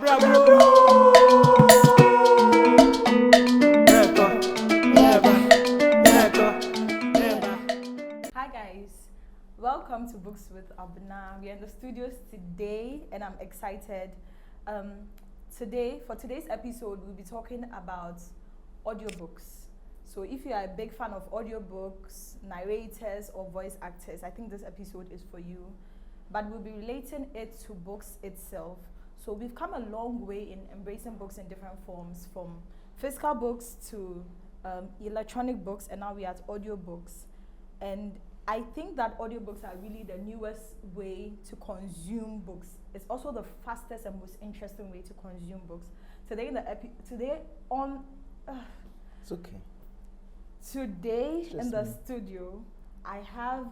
Hi guys, welcome to Books with Abena. We're in the studios today and I'm excited. For today's episode, we'll be talking about audiobooks. So if you are a big fan of audiobooks, narrators or voice actors, I think this episode is for you. But we'll be relating it to books itself. So we've come a long way in embracing books in different forms, from physical books to electronic books, and now we're at audiobooks. And I think that audiobooks are really the newest way to consume books. It's also the fastest and most interesting way to consume books. Today It's okay. Today in the studio, I have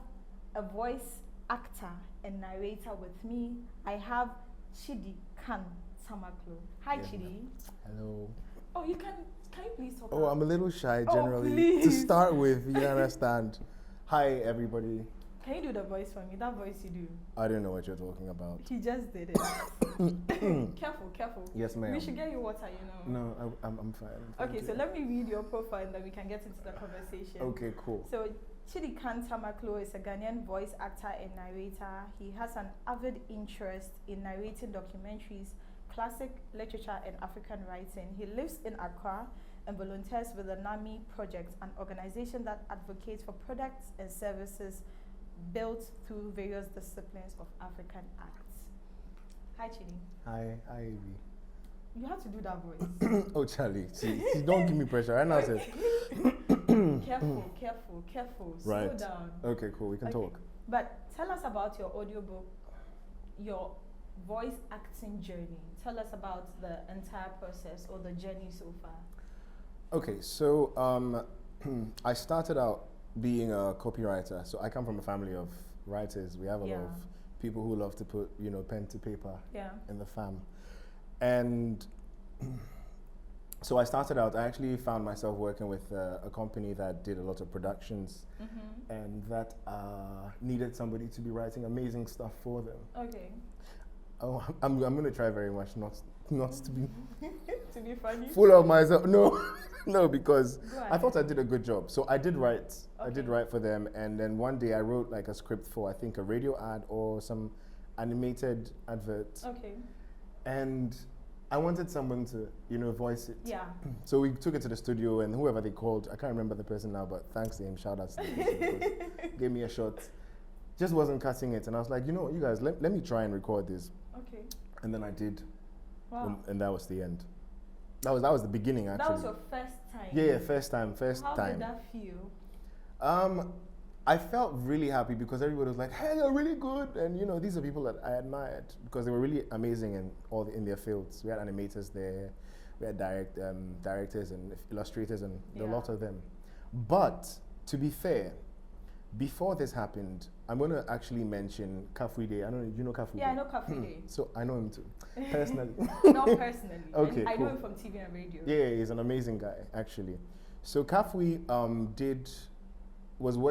a voice actor and narrator with me. I have Tsiddi Can-Tamakloe. Hi, Tsiddi. Hello. Oh, can you please talk? I'm a little shy generally. To start with, you understand. Hi, everybody. Can you do the voice for me? That voice you do. I don't know what you're talking about. He just did it. Careful. Yes, ma'am. We should get you water, No, I'm fine. Okay, so let me read your profile and then we can get into the conversation. Okay, cool. So Tsiddi Can-Tamakloe is a Ghanaian voice actor and narrator. He has an avid interest in narrating documentaries, classic literature and African writing. He lives in Accra and volunteers with the NAMI Project, an organization that advocates for products and services built through various disciplines of African arts. Hi, Tsiddi. Hi, Ivy. You have to do that voice. Oh, Charlie, see, don't give me pressure. Right now, Careful. Right. Slow down. Okay, cool. We can talk. But tell us about your audiobook, your voice acting journey. Tell us about the entire process or the journey so far. Okay, so I started out being a copywriter. So I come from a family of writers. We have a lot of people who love to put, pen to paper in the fam. And so I started out, I actually found myself working with a company that did a lot of productions and that needed somebody to be writing amazing stuff for them. Okay. Oh, I'm going to try very much not to be to be funny. Full of myself. No, because I thought I did a good job. So I did write. Okay. I did write for them, and then one day I wrote like a script for, I think, a radio ad or some animated advert. Okay. And I wanted someone to, voice it. Yeah. So we took it to the studio, and whoever they called, I can't remember the person now, but thanks to him, shout out to the person, because gave me a shot. Just wasn't cutting it, and I was like, you guys, let me try and record this. Okay. And then I did. Wow. And that was the end. That was the beginning, actually. That was your first time? Yeah, first time. How did that feel? I felt really happy because everybody was like, hey, you're really good. And, these are people that I admired because they were really amazing in their fields. We had animators there. We had directors and illustrators and a lot of them. But to be fair, before this happened, I'm going to actually mention Kafuide. I don't know, you know Kafuide? Yeah, I know Kafuide. So I know him too, personally. Not personally. Okay, I cool. know him from TV and radio. Yeah, he's an amazing guy, actually. So Kafui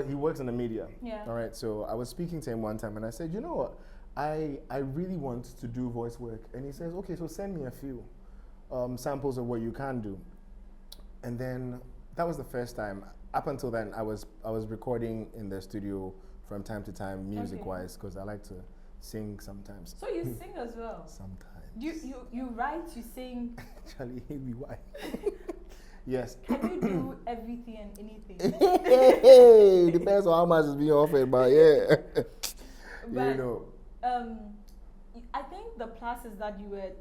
he works in the media. Yeah. All right, so I was speaking to him one time and I said, you know what, I really want to do voice work. And he says, okay, so send me a few samples of what you can do. And then that was the first time. Up until then, I was recording in the studio from time to time, music-wise, because I like to sing sometimes. So you sing as well? Sometimes. You write, you sing. Charlie, why? Yes. Can you do everything and anything? Hey, depends on how much is being offered, but yeah. But, I think the plus is that you were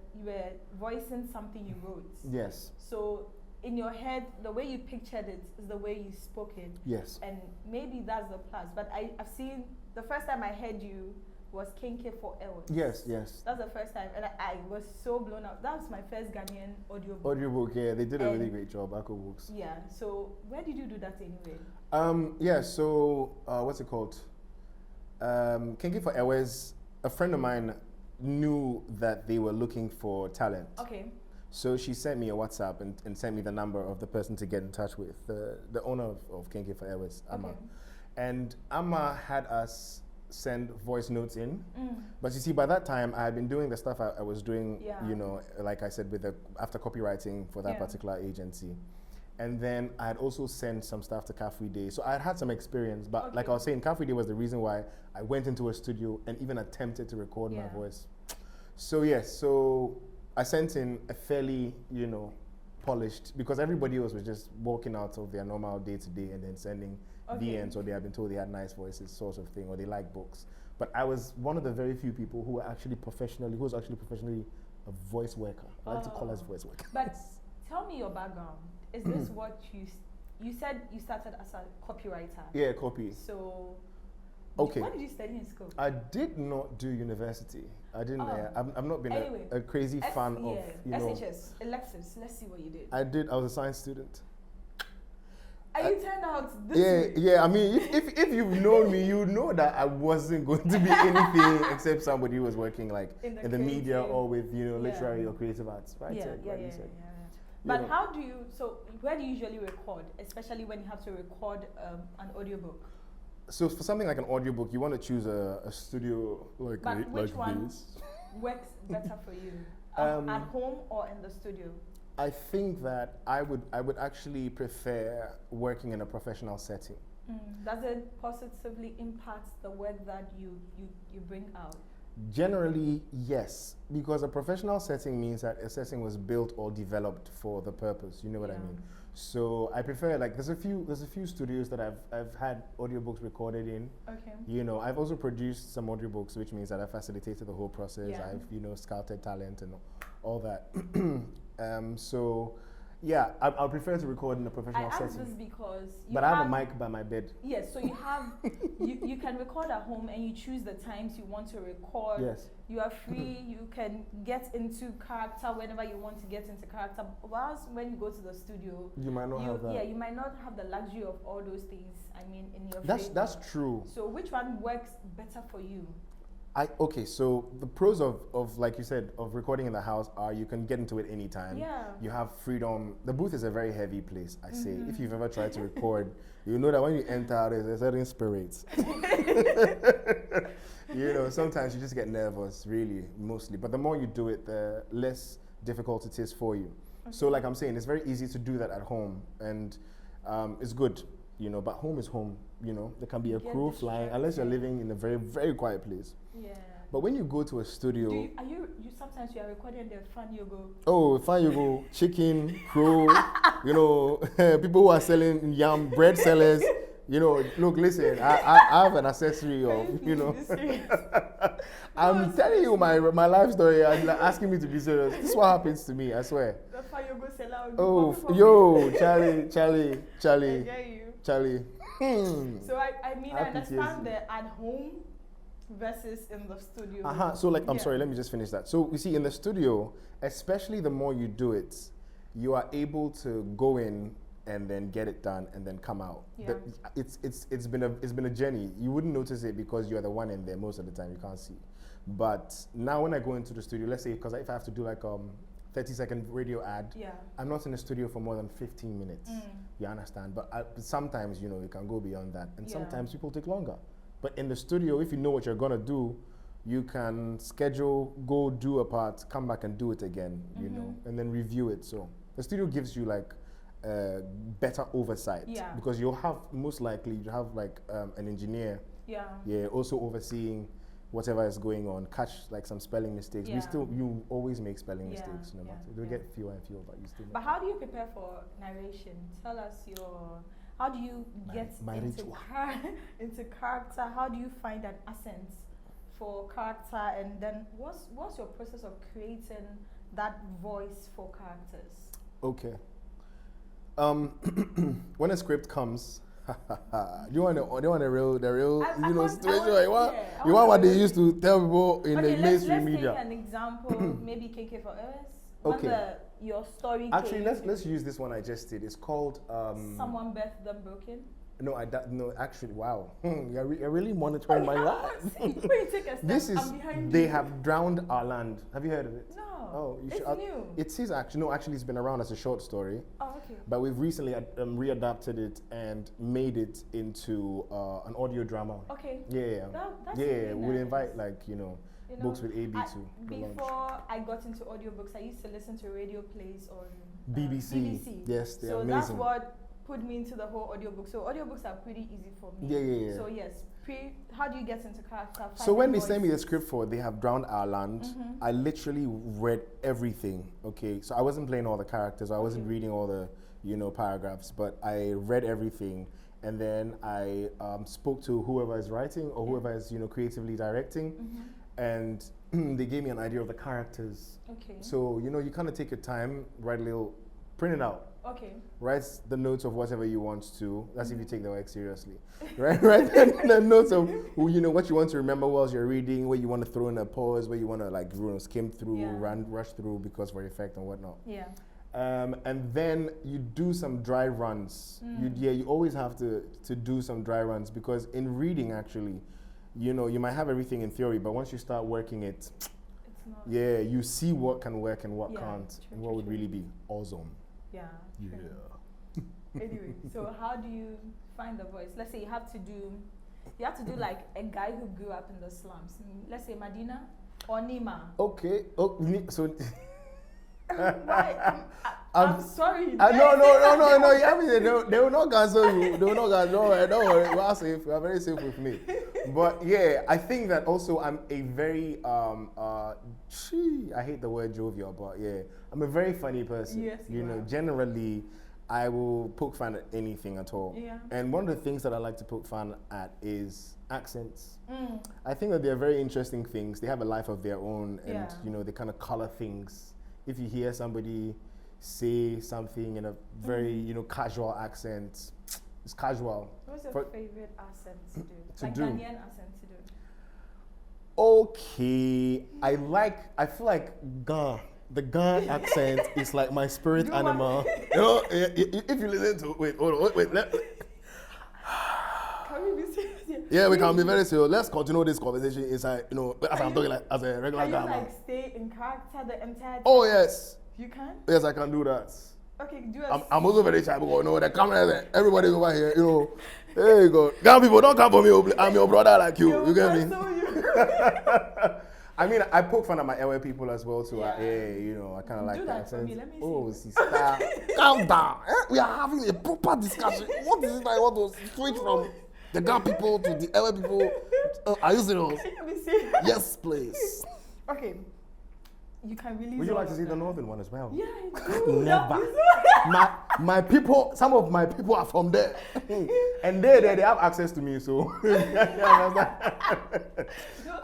voicing something you wrote. Yes. So in your head, the way you pictured it is the way you spoke it. Yes. And maybe that's the plus. But I've seen, the first time I heard you was Kenke for Elwood. Yes. That's the first time. And I was so blown out. That was my first Ghanaian audiobook. Audiobook, yeah. They did a really great job, Audiobooks. Yeah. So where did you do that anyway? What's it called? Kenke for Elwood, a friend of mine knew that they were looking for talent. Okay. So she sent me a WhatsApp and sent me the number of the person to get in touch with, the owner of Kenke for Elwood, Amma. Okay. And Amma had us send voice notes in. But you see, by that time, I had been doing the stuff I was doing, you know, like I said, after copywriting for that particular agency. And then I had also sent some stuff to Cafe Day. So I had some experience, but like I was saying, Cafe Day was the reason why I went into a studio and even attempted to record my voice. So yes, so I sent in a fairly, you know, polished, because everybody else was just walking out of their normal day-to-day and then sending DMs, or they had been told they had nice voices, sort of thing, or they like books. But I was one of the very few people who was actually professionally a voice worker. I like to call us voice worker. But tell me your background. Is this what you said you started as a copywriter? Yeah, copy. So, what did you study in school? I did not do university. I didn't. I've not been a crazy fan of, you know. SHS, electives. Let's see what you did. I was a science student. And you turned out this. Yeah. I mean, if you've known me, you know that I wasn't going to be anything except somebody who was working like in the media or with, you know, literary or creative arts, right? Yeah. But how do you? So where do you usually record, especially when you have to record an audiobook? So for something like an audiobook, you want to choose a studio which one works better for you? At home or in the studio? I think that I would actually prefer working in a professional setting. Does it positively impact the work that you bring out? Generally, yes, because a professional setting means that a setting was built or developed for the purpose. You know what I mean? So I prefer, like, there's a few studios that I've had audiobooks recorded in. Okay. You know, I've also produced some audiobooks, which means that I facilitated the whole process. I've, you know, scouted talent and all that. So yeah, I prefer to record in a professional setting. I ask this because I have a mic by my bed. Yes, so you have you can record at home and you choose the times you want to record. Yes. You are free, you can get into character whenever you want to get into character. Whilst when you go to the studio, you might not have that. Yeah, you might not have the luxury of all those things, I mean, in your That's true. So which one works better for you? So the pros of like you said, of recording in the house are you can get into it anytime. Yeah. You have freedom. The booth is a very heavy place, I say. If you've ever tried to record, you know that when you enter, there's a certain spirit. You know, sometimes you just get nervous, really, mostly. But the more you do it, the less difficult it is for you. Okay. So like I'm saying, it's very easy to do that at home, and it's good, you know, but home is home. You know, there can be a crow flying, unless you're living in a very, very quiet place. Yeah. But when you go to a studio, you sometimes you are recording the fan you go. Oh, fan you go, chicken, crow, you know, people who are selling yam, bread sellers. You know, look, listen, I have an accessory of, you know. I'm telling you my life story and asking me to be serious. This is what happens to me, I swear. The fan you go seller. Oh, yo, Charlie. So I mean, I understand the at home versus in the studio. So like, I'm sorry, let me just finish that. So you see, in the studio, especially the more you do it, you are able to go in and then get it done and then come out. Yeah. But it's been a journey. You wouldn't notice it because you're the one in there most of the time. You can't see. But now when I go into the studio, let's say, because if I have to do like 30-second radio ad, I'm not in the studio for more than 15 minutes. You understand? But sometimes, you know, you can go beyond that, and sometimes people take longer. But in the studio, if you know what you're gonna do, you can schedule, go do a part, come back and do it again, you know, and then review it. So the studio gives you like better oversight, because you'll have, most likely you have like an engineer, also overseeing whatever is going on, catch like some spelling mistakes. You always make spelling mistakes, no matter. You'll get fewer and fewer, but you still. But how do you prepare for narration? Tell us how do you get into character? How do you find an accent for character? And then what's your process of creating that voice for characters? Okay. When a script comes, you want the real you know situation. You want what they used to tell people in the mainstream media. Let's take an example, maybe KK for us. Okay. Your story. Actually, let's use this one I just did. It's called Someone Birthed Them Broken. No, no, actually, wow. You're really monitoring my life. This is, they have drowned our land. Have you heard of it? No. Oh, it's new. It is actually, no, actually it's been around as a short story. Oh, okay. But we've recently readapted it and made it into an audio drama. Okay. Yeah. That's yeah, really we'll nice. invite like, Books with AB to before I got into audiobooks, I used to listen to radio plays on BBC. Yes, they're amazing. So that's what put me into the whole audiobook. So audiobooks are pretty easy for me. Yeah. So yes, how do you get into character? So when they sent me the script for They Have Drowned Our Land, I literally read everything. Okay, so I wasn't playing all the characters, I wasn't reading all the paragraphs, but I read everything, and then I spoke to whoever is writing or whoever is creatively directing, and they gave me an idea of the characters. Okay. So you kind of take your time, write a little, print it out. Okay. Write the notes of whatever you want to. That's if you take the work seriously, right? The notes of what you want to remember whilst you're reading, where you want to throw in a pause, where you want to skim through, rush through because for effect and whatnot. Yeah. And then you do some dry runs. You always have to do some dry runs, because in reading actually, you might have everything in theory, but once you start working it, it's not. Yeah, you see what can work and what can't, and what would really be awesome. Yeah. Yeah. Anyway, so how do you find the voice? Let's say you have to do like a guy who grew up in the slums. Let's say Madina or Nima. Okay. So. I'm sorry. No. Yeah, they will not cancel you. They will not cancel. Don't worry. We are safe. We are very safe with me. But yeah, I think that also I'm a very I hate the word jovial, but yeah, I'm a very funny person. Yes, you are. Generally, I will poke fun at anything at all. Yeah. And one of the things that I like to poke fun at is accents. I think that they're very interesting things. They have a life of their own, and they kind of color things. If you hear somebody say something in a very, casual accent, it's casual. What's your favorite accent to do? Ghanaian accent to do? Okay, I feel like the Ghana accent is like my spirit animal. If you listen to, wait, Can we be serious here? Yeah, we can be very serious. Let's continue this conversation inside, as I'm talking like as a regular guy. Can you stay in character the entire time? Oh yes. You can? Yes, I can do that. Okay, do it. I'm also very shy because the camera, everybody's over here, There you go. Ghana people, don't come for me. I'm your brother like you. You get me? I mean, I poke fun at my LA people as well too. I kind of like that. For me. Let me see. Oh, sister, calm down. We are having a proper discussion. What is it I want to switch from the Ghana people to the LA people? Are you serious? Let me see. Yes, please. Okay. You can release. Would you like to see the northern one as well? Yeah, I do. Never. my people, some of my people are from there, and they have access to me. So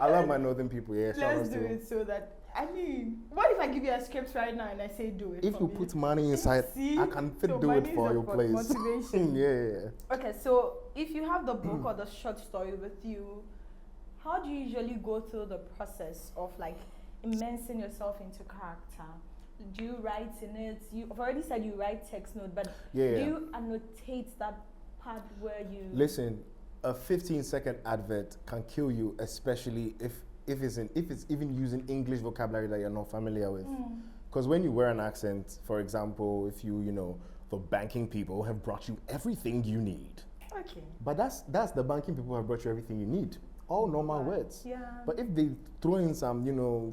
I love my northern people. Yeah, let's do it so that. What if I give you a script right now and I say do it? If you put money inside, I can do it for your place. Motivation. Yeah. Okay, so if you have the book or the short story with you, how do you usually go through the process of immersing yourself into character? Do you write in it? You've already said you write text note, but do you annotate that part where you... Listen, a 15-second advert can kill you, especially if it's even using English vocabulary that you're not familiar with. Because when you wear an accent, for example, if the banking people have brought you everything you need. Okay. But that's the banking people have brought you everything you need. All normal words. Yeah. But if they throw in some,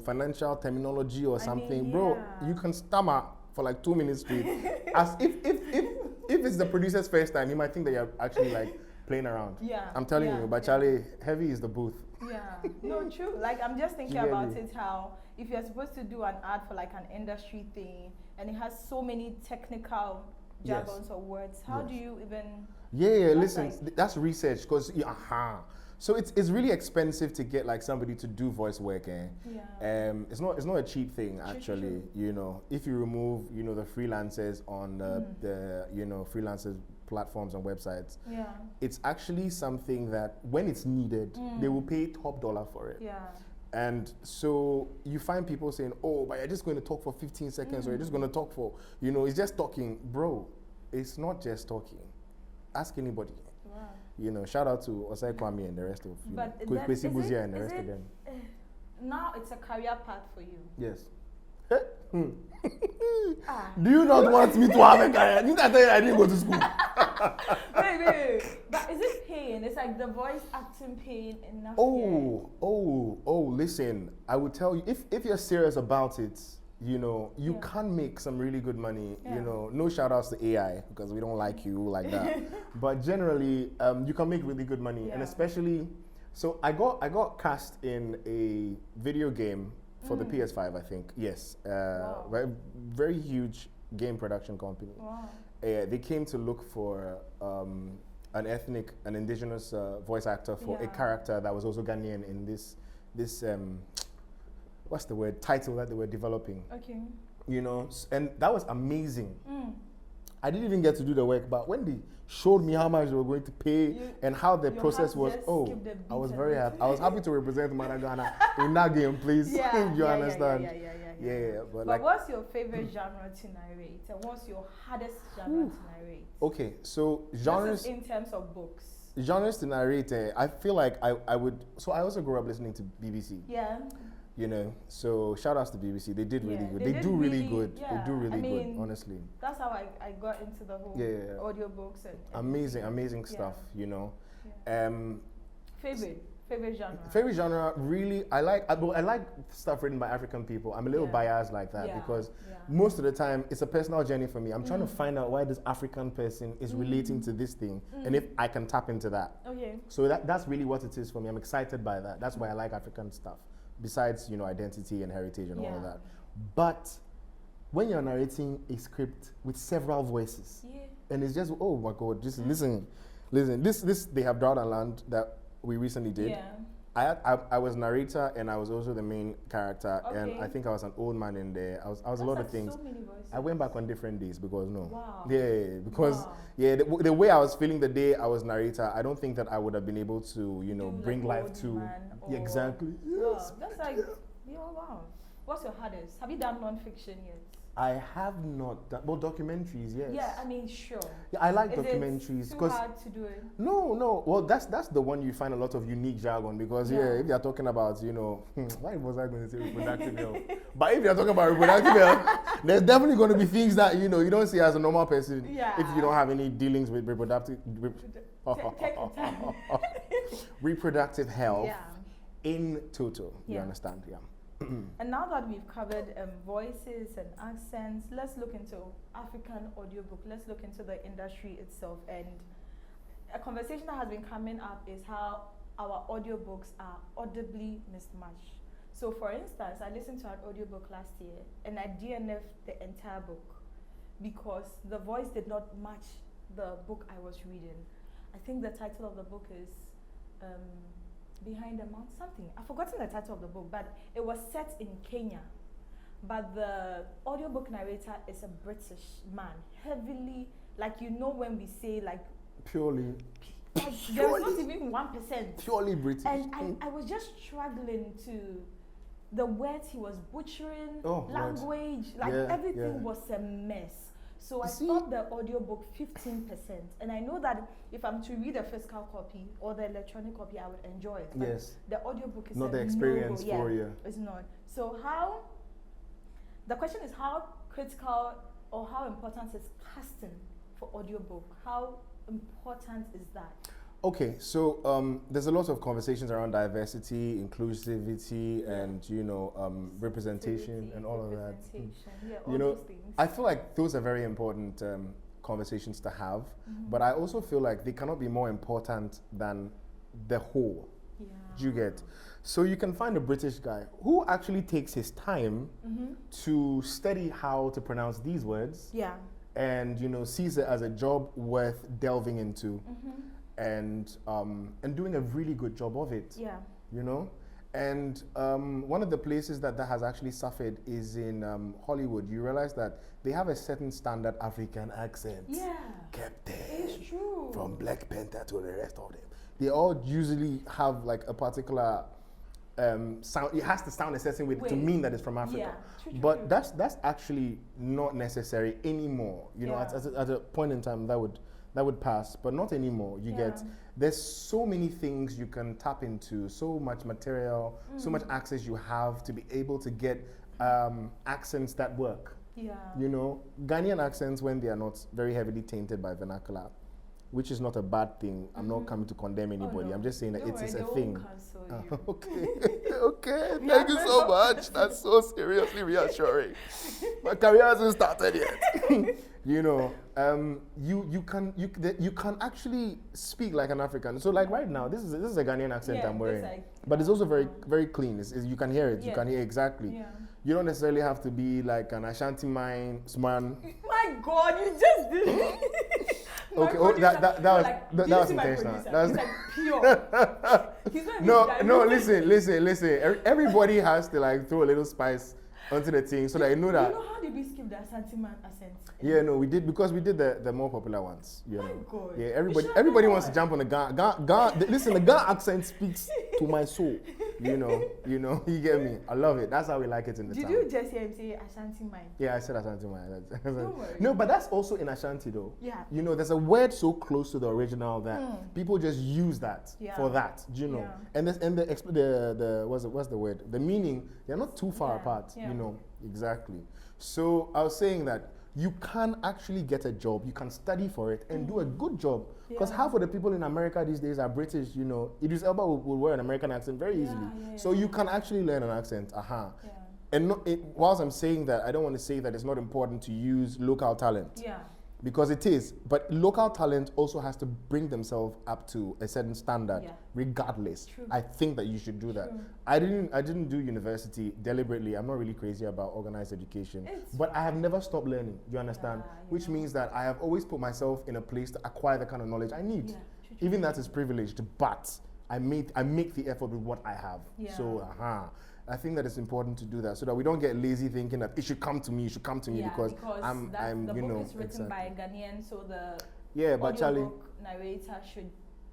financial terminology or something, bro, you can stammer for like 2 minutes straight. As if it's the producer's first time, you might think that you're actually playing around. Yeah. I'm telling you, but Charlie, heavy is the booth. Yeah. No, true. I'm just thinking about it, how if you're supposed to do an ad for an industry thing and it has so many technical jargons or words, how do you even... Yeah, listen, that's research because, So it's really expensive to get somebody to do voice work. It's not a cheap thing actually. True. If you remove the freelancers on the freelancers platforms and websites, it's actually something that when it's needed, they will pay top dollar for it. Yeah. And so you find people saying, "Oh, but you're just going to talk for 15 seconds, or you're just going to talk for it's just talking, bro. It's not just talking. Ask anybody. You know, shout out to Osai Kwame and the rest of you. Kwesi Buzia and the rest of them. Now it's a career path for you. Yes. Do you not want me to have a career? Didn't I tell you I didn't go to school? wait. But is it paying? It's like the voice acting paying enough. Listen, I would tell you, if you're serious about it, you know, you can make some really good money. You know, no shout outs to AI because we don't like you like that. But generally, you can make really good money. And especially, so I got cast in a video game for the PS5, I think. Yes. Very, very huge game production company. Wow. They came to look for an indigenous voice actor for a character that was also Ghanaian in this what's the word, title that they were developing. Okay. You know, and that was amazing. I didn't even get to do the work, but when they showed me how much they were going to pay and how the process was, I was very happy. I was happy to represent Mother Ghana in that game, please. You understand? Yeah. But what's your favorite genre to narrate? And what's your hardest genre to narrate? Okay, so genres. This is in terms of books. Genres to narrate, I feel like I would. So I also grew up listening to BBC. Yeah. You know, so shout outs to BBC. They did really good. They do really good. Yeah. They do really good, honestly. That's how I got into the whole audiobooks and amazing stuff, you know. Favorite genre? Favorite genre, really, I like stuff written by African people. I'm a little biased like that because most of the time it's a personal journey for me. I'm trying to find out why this African person is relating to this thing and if I can tap into that. Okay. So that's really what it is for me. I'm excited by that. That's why I like African stuff. Besides, you know, identity and heritage and all of that. But when you're narrating a script with several voices, and it's just, oh my God, just listen, this they have Drought and Land that we recently did. Yeah. I was narrator and I was also the main character, and I think I was an old man in there. I was a lot of things. So many voices. I went back on different days because the way I was feeling the day I was narrator, I don't think that I would have been able to, you know, bring life to exactly. Yes. That's like wow. What's your hardest? Have you done non-fiction yet? I have not done, well, documentaries, yes. Yeah, I mean, sure. Yeah, I like documentaries. It's too hard to do it? No. Well, that's the one you find a lot of unique jargon because if you're talking about, you know, why was I going to say reproductive health? But if you're talking about reproductive health, there's definitely going to be things that, you know, you don't see as a normal person if you don't have any dealings with reproductive reproductive health in total. You understand? Yeah. And now that we've covered voices and accents, let's look into African audiobook. Let's look into the industry itself. And a conversation that has been coming up is how our audiobooks are audibly mismatched. So for instance, I listened to an audiobook last year and I DNF'd the entire book because the voice did not match the book I was reading. I think the title of the book is Behind the Mount something. I've forgotten the title of the book, but it was set in Kenya. But the audiobook narrator is a British man, heavily, like, you know, when we say like purely there's not even 1%. Purely British. And I was just struggling to the words he was butchering, language, like everything was a mess. So I stopped the audiobook 15%. And I know that if I'm to read a physical copy or the electronic copy, I would enjoy it. But the audiobook is not the experience for you. It's not. So the question is how critical or how important is casting for audiobook? How important is that? Okay, so there's a lot of conversations around diversity, inclusivity, and, you know, representation and all of that. Yeah, you know, I feel like those are very important conversations to have, but I also feel like they cannot be more important than the whole. Yeah. Do you get? So you can find a British guy who actually takes his time to study how to pronounce these words. Yeah. And, you know, sees it as a job worth delving into. And doing a really good job of it. Yeah. You know? And one of the places that has actually suffered is in Hollywood. You realize that they have a certain standard African accent. Yeah. Kept there. It's true. From Black Panther to the rest of them. They all usually have like a particular sound. It has to sound a certain way to mean that it's from Africa. Yeah. True. But that's actually not necessary anymore. You know, at a point in time that that would pass, but not anymore. There's so many things you can tap into, so much material, so much access you have to be able to get accents that work. Yeah. You know, Ghanaian accents, when they are not very heavily tainted by vernacular, which is not a bad thing. I'm not coming to condemn anybody. I'm just saying that it's a thing. Okay. Okay. Thank you so much. That's so seriously reassuring. My career hasn't started yet. You know, you can actually speak like an African. So like right now, this is a Ghanaian accent I'm wearing, but it's also very clean. You can hear it. You can hear exactly. Yeah. You don't necessarily have to be like an Ashanti man. My God, you just did it. Okay, that was intentional. That's like pure. No, listen. Everybody has to like throw a little spice onto the thing so that you know that. You know how did we skip the Ashanti man accent? Yeah, no, we did because we did the more popular ones. You know. God. Yeah, everybody wants to jump on the Ghana. Listen, the Ghana accent speaks to my soul. You know, you get me. I love it. That's how we like it in the town. Did you just hear him say Ashanti man? Yeah, I said Ashanti man. Don't worry. No, but that's also in Ashanti though. Yeah. You know, there's a word so close to the original that people just use that for that. You know, and the what's the word? The meaning, they're not too far apart. Yeah. You know, exactly. So I was saying that you can actually get a job, you can study for it and do a good job. Because half of the people in America these days are British, you know. Idris Elba will wear an American accent very easily. So you can actually learn an accent, And whilst I'm saying that, I don't want to say that it's not important to use local talent. Yeah. Because it is, but local talent also has to bring themselves up to a certain standard, regardless. True. I think that you should do that. I didn't do university deliberately. I'm not really crazy about organized education, but I have never stopped learning. You understand? Which means that I have always put myself in a place to acquire the kind of knowledge I need. Yeah. True. Even that is privileged, but I make the effort with what I have. Yeah. So, I think that it's important to do that so that we don't get lazy thinking that it should come to me, because I'm the book is written by a Ghanaian, so the but Charlie, narrator should.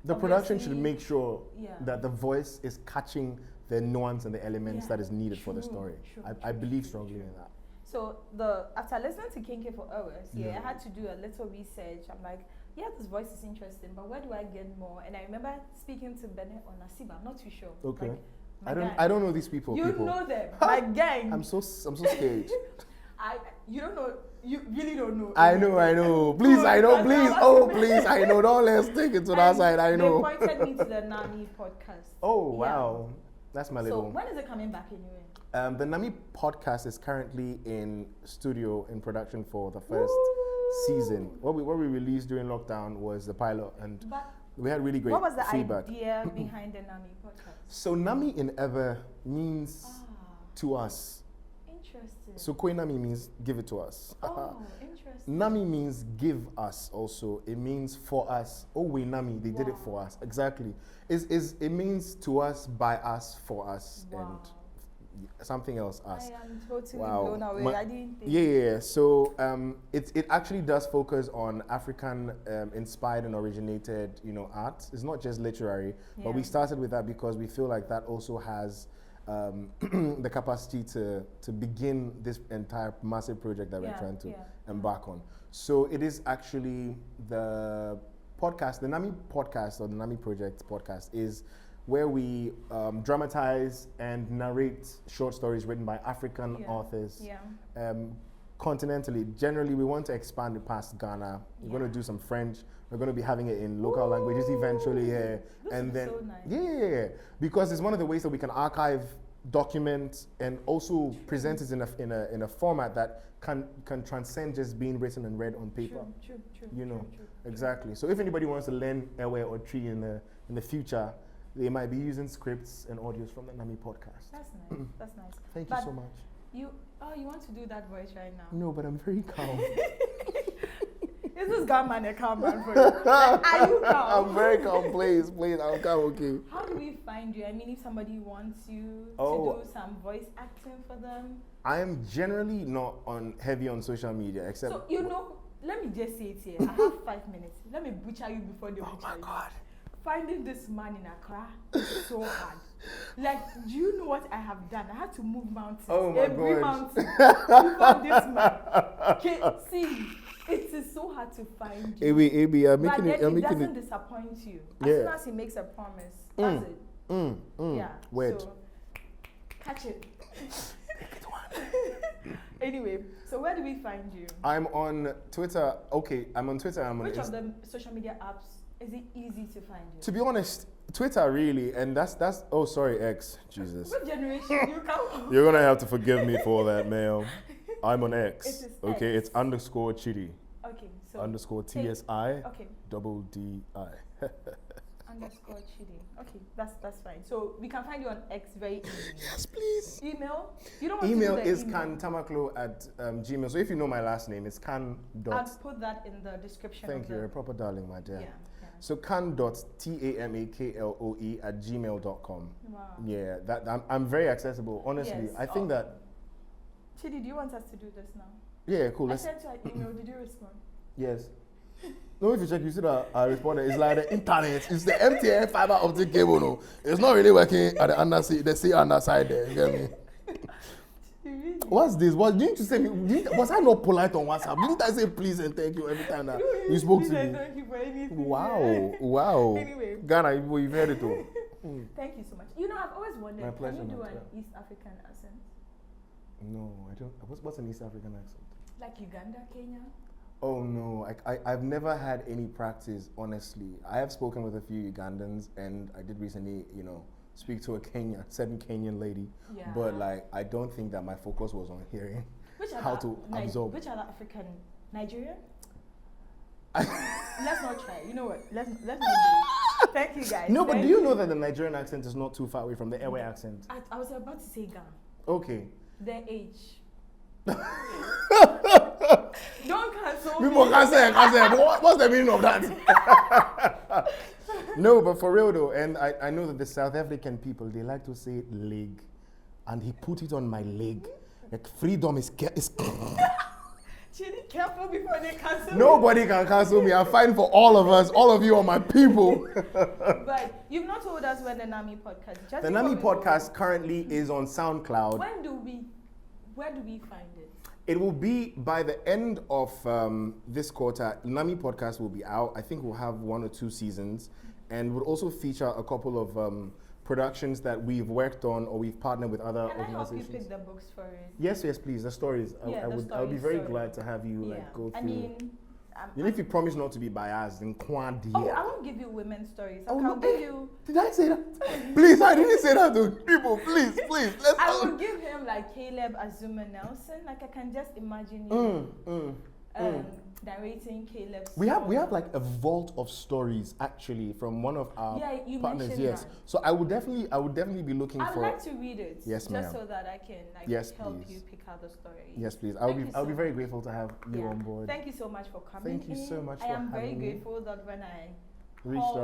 The production should make sure that the voice is catching the nuance and the elements that is needed for the story. I believe strongly in that. So after listening to Kinky for hours, I had to do a little research. I'm like, this voice is interesting, but where do I get more? And I remember speaking to Bene or Nasiba. I'm not too sure. Okay. Like, I don't know these people. You know them, my gang. I'm so scared. You don't know. You really don't know. I know. Please, I know. Please, please, I know. Don't let's take it to that side. I know. They pointed me to the Nami podcast. Oh wow, that's my little. So when is it coming back anyway? The Nami podcast is currently in studio in production for the first season. What we released during lockdown was the pilot, and we had really great feedback. What was the idea behind the Nami podcast? So Nami in Ever means to us. Interesting. So Kwe Nami means give it to us. Oh, interesting. Nami means give us also. It means for us. Oh, we Nami, they did it for us. Exactly. It means to us, by us, for us, and something else us. I am totally blown away. I didn't think. Yeah. So it actually does focus on African inspired and originated, art. It's not just literary, but we started with that because we feel like that also has the capacity to begin this entire massive project that we're trying to embark on. So it is actually the podcast, the Nami podcast or the Nami Project podcast is where we dramatize and narrate short stories written by African authors. Continentally. Generally, we want to expand it past Ghana. We're going to do some French. We're going to be having it in local languages eventually here. And then, so nice. Because it's one of the ways that we can archive, document, and also present it in a format that can transcend just being written and read on paper. True. Exactly. So if anybody wants to learn Ewe or Tree in the future, they might be using scripts and audios from the Nami podcast. That's nice. Thank you so much. You want to do that voice right now? No, but I'm very calm. Is this calm man a calm man for you? Are you calm? I'm very calm, please. I'm calm, okay. How do we find you? I mean, if somebody wants you to do some voice acting for them? I am generally not heavy on social media, except... So, let me just say it here. I have 5 minutes. Let me butcher you before they butcher you. Oh my God. Finding this man in Accra is so hard. Like, do you know what I have done? I had to move mountains. Oh my every God. mountain before this man. Okay, see, It is so hard to find you. AB, I'm but making then it. I'm it making doesn't it. disappoint you. As soon as he makes a promise, that's it. Yeah. Weird. So, catch it. Anyway, so where do we find you? I'm on Twitter. Okay, I'm on Twitter. Which of the social media apps is it easy to find you? To be honest, Twitter really, and that's. Oh, sorry, X. Jesus. What generation do you come from? You're gonna have to forgive me for that, ma'am. I'm on X. It is okay, X. it's _Tsiddi. Okay, so _TSI. Okay. DDI. _Tsiddi. Okay, that's fine. So we can find you on X very easily. Yes, please. Email? You don't want Email to do the is email. Can-Tamakloe at Gmail. So if you know my last name, it's can. I'll put that in the description. Thank you. You're a proper darling, my dear. Yeah. So can.tamakloe at gmail.com. Wow. Yeah, I'm very accessible. Honestly, Yes. I think that. Tsiddi, do you want us to do this now? Yeah, cool. I sent you an email. Did you respond? Yes. No, if you check, you see that I responded. It's like the internet. It's the MTN fiber optic cable. No, it's not really working at the underside. The underside there. You get me? What's this? What didn't you say? Was I not polite on WhatsApp? Didn't I say please and thank you every time that you spoke to me? Thank you for anything. Wow. Anyway, Ghana, you've heard it all. Thank you so much. You know, I've always wondered, My pleasure, can you do my an pleasure. East African accent? No, I don't. What's an East African accent? Like Uganda, Kenya? Oh no, I've never had any practice, honestly. I have spoken with a few Ugandans, and I did recently, speak to a certain Kenyan lady. Yeah. But I don't think that my focus was on hearing how to absorb. Which other African? Nigerian? Let's not try. You know what? Let's not do it. Thank you guys. No, but do you know that the Nigerian accent is not too far away from the airway accent? I was about to say Ghana. Okay. Their age. Don't cancel me. People can say. What's the meaning of that? No, but for real though, and I know that the South African people, they like to say leg, and he put it on my leg. Like freedom is Tsiddi, careful before they cancel Nobody can cancel me. I'm fighting for all of us. All of you are my people. But you've not told us where the NAMI podcast is. The NAMI podcast currently is on SoundCloud. Where do we find it? It will be by the end of this quarter. NAMI podcast will be out. I think we'll have 1 or 2 seasons, and we'll also feature a couple of productions that we've worked on or we've partnered with other organizations. Can I help you pick the books for it? Yes, please. The stories. I would be very glad to have you go through. I mean, if you promise not to be biased, then I won't give you women's stories. I'll give you. Did I say that? Please, I didn't say that to people. Please. I will give him like Caleb Azuma Nelson. Like I can just imagine you narrating Caleb's. We have like a vault of stories actually from one of our partners. Yes, that. So I would definitely be looking for. I'd like to read it. Yes, ma'am. Just so that I can help you pick out the story. Yes, please. I'll be very grateful to have you on board. Thank you so much for coming. Thank you so much. I am very grateful that when I reached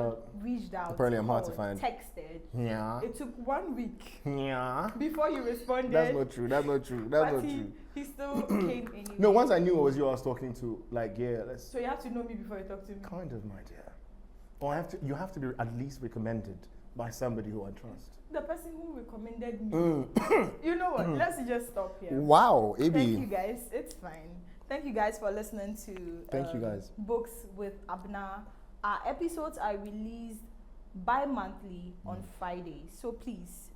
out. Apparently, I'm hard to find. Texted. Yeah. It took 1 week. Yeah. Before you responded. That's not true. He still came anyway. No, once I knew it was you I was talking to, So you have to know me before you talk to me. Kind of, my dear. Or you have to be at least recommended by somebody who I trust. The person who recommended me. You know what? Let's just stop here. Wow, AB. Thank you guys. It's fine. Thank you guys for listening to Thank you guys. Books with Abena. Our episodes are released bi-monthly on Fridays. So please,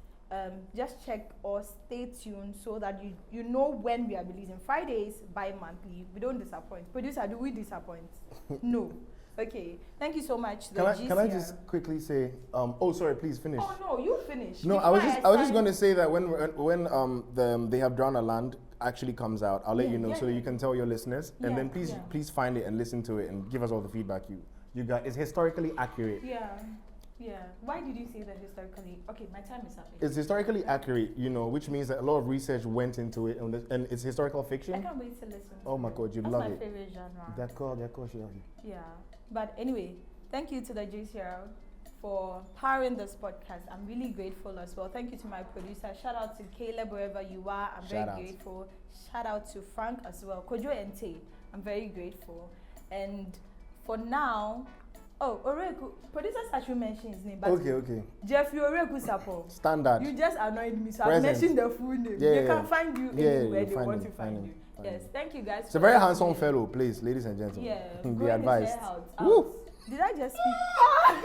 just check or stay tuned so that you know when we are releasing. Fridays bi-monthly. We don't disappoint. Producer, do we disappoint? No. Okay. Thank you so much. Can I just quickly say? Sorry. Please finish. Oh no, you finish. No, I was just going to say that when They Have Drawn a Land actually comes out, I'll let you know so that you can tell your listeners, and then please find it and listen to it and give us all the feedback you got. It's historically accurate. Yeah. Why did you say that historically? Okay, my time is up. It's historically accurate, which means that a lot of research went into it, and it's historical fiction. I can't wait to listen. Oh my God, you'd love it. That's my favorite genre. That's Yeah, but anyway, thank you to the JCR for powering this podcast. I'm really grateful as well. Thank you to my producer. Shout out to Caleb wherever you are. I'm very grateful. Shout out to Frank as well. Kojo and Tay. I'm very grateful. And for now, Oreku, producers actually mentioned his name. But okay. Jeffrey Oreku Sapo. Standard. You just annoyed me, so I mentioned the full name. They can find you anywhere they want to find you. Yes, thank you guys. It's a very handsome fellow, please, ladies and gentlemen. Yeah, be advised. Did I just speak?